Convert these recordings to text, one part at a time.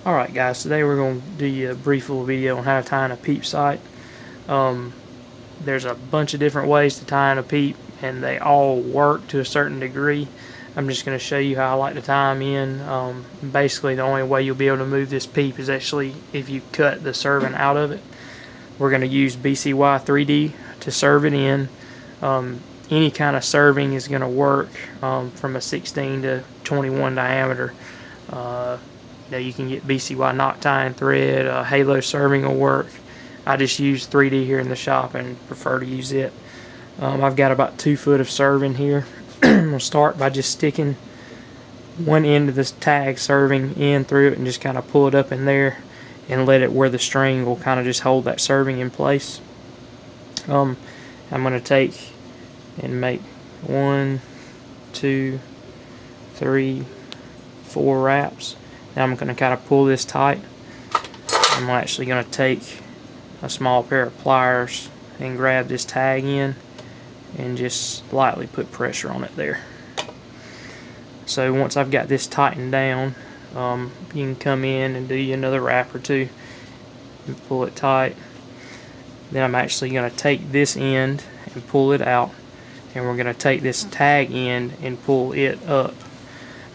Alright guys, today we're going to do you a brief little video on how to tie in a peep sight. There's a bunch of different ways to tie in a peep, and they all work to a certain degree. I'm just going to show you how I like to tie them in. Basically the only way you'll be able to move this peep is actually if you cut the serving out of it. We're going to use BCY 3D to serve it in. Any kind of serving is going to work from a 16 to 21 diameter. You can get BCY knot tying thread, halo serving will work. I just use 3D here in the shop and prefer to use it. I've got about 2 foot of serving here. I'm going to start by just sticking one end of this tag serving in through it and just kind of pull it up in there and let it where the string will kind of just hold that serving in place. I'm going to take and make 1, 2, 3, 4 wraps. Now I'm going to kind of pull this tight. I'm actually going to take a small pair of pliers and grab this tag in and just lightly put pressure on it there. So once I've got this tightened down, you can come in and do you another wrap or two and pull it tight. Then I'm actually going to take this end and pull it out, and we're going to take this tag end and pull it up.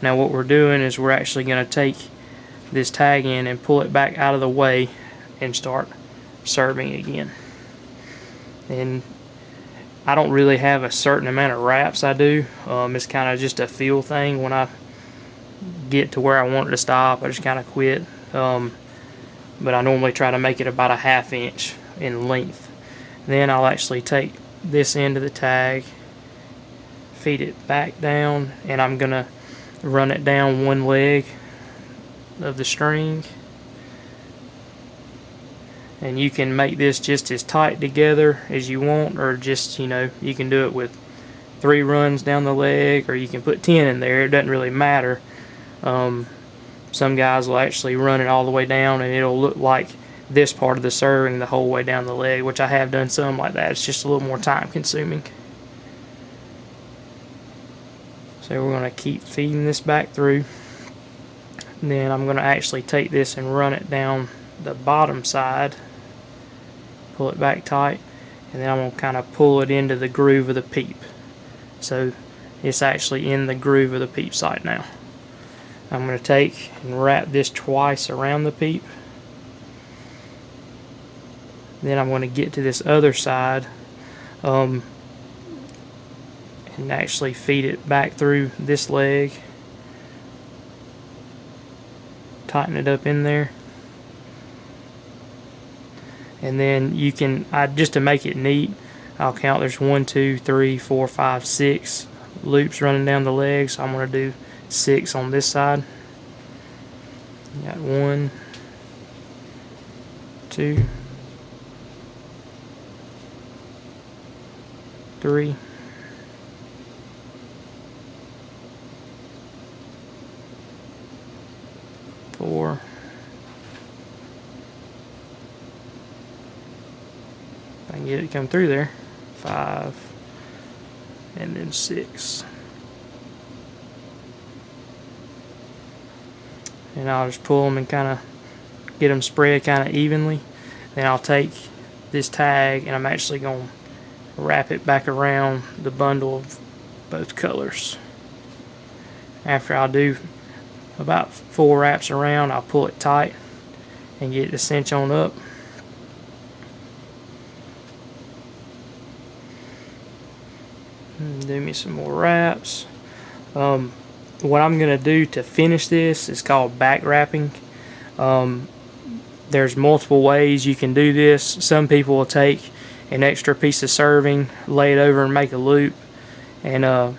Now what we're doing is we're actually going to take this tag in and pull it back out of the way and start serving again. And I don't really have a certain amount of wraps I do. It's kind of just a feel thing. When I get to where I want it to stop, I just kind of quit. But I normally try to make it about a 1/2 inch in length. Then I'll actually take this end of the tag, feed it back down, and I'm gonna run it down one leg of the string. And you can make this just as tight together as you want, or just, you can do it with 3 runs down the leg, or you can put 10 in there. It doesn't really matter. Some guys will actually run it all the way down and it'll look like this part of the serving the whole way down the leg, which I have done some like that. It's just a little more time consuming. So we're going to keep feeding this back through. And then I'm going to actually take this and run it down the bottom side, pull it back tight, and then I'm going to kind of pull it into the groove of the peep. So it's actually in the groove of the peep sight now. I'm going to take and wrap this twice around the peep. Then I'm going to get to this other side and actually feed it back through this leg. Tighten it up in there. And then you can, just to make it neat, I'll count there's 1, 2, 3, 4, 5, 6 loops running down the leg. So I'm going to do 6 on this side. Got 1, 2, 3, 4, 5, I can get it to come through there, 5, and then 6. And I'll just pull them and kind of get them spread kind of evenly. Then I'll take this tag and I'm actually going to wrap it back around the bundle of both colors. After I do about 4 wraps around, I'll pull it tight and get it to cinch on up. And do me some more wraps. What I'm going to do to finish this is called back wrapping. There's multiple ways you can do this. Some people will take an extra piece of serving, lay it over and make a loop, and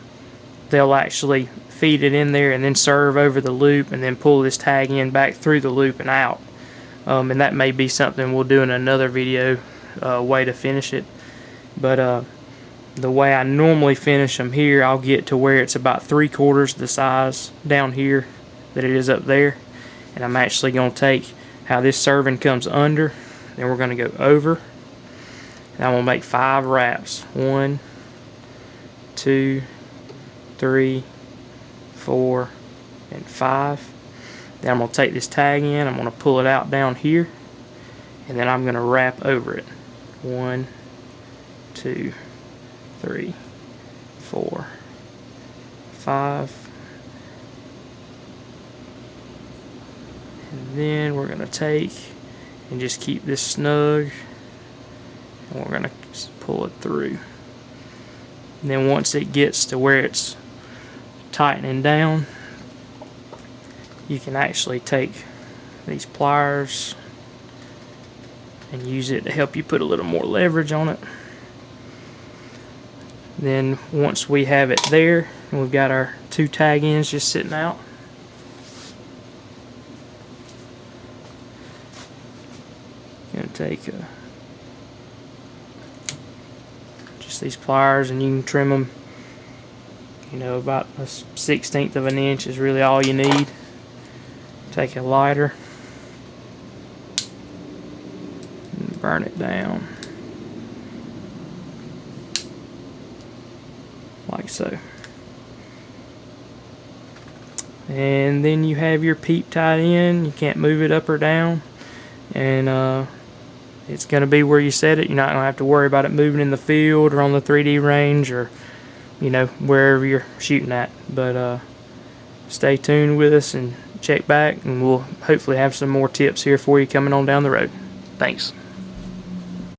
they'll actually feed it in there and then serve over the loop and then pull this tag in back through the loop and out. And that may be something we'll do in another video, way to finish it. But the way I normally finish them here, I'll get to where it's about 3/4 the size down here that it is up there, and I'm actually going to take how this serving comes under, then we're going to go over, and I'm going to make 5 wraps. 1, 2, 3, 4, and 5. Then I'm going to take this tag in, I'm going to pull it out down here, and then I'm going to wrap over it. 1, 2, 3, 4, 5. And then we're going to take and just keep this snug, and we're going to pull it through. And then once it gets to where it's tightening down, you can actually take these pliers and use it to help you put a little more leverage on it. Then once we have it there, and we've got our 2 tag ends just sitting out, I'm going to take just these pliers, and you can trim them, you know, about a 1/16 of an inch is really all you need. Take a lighter and burn it down like so, and then you have your peep tied in. You can't move it up or down, and it's going to be where you set it. You're not going to have to worry about it moving in the field or on the 3D range, or you know, wherever you're shooting at. But stay tuned with us and check back, and we'll hopefully have some more tips here for you coming on down the road. Thanks.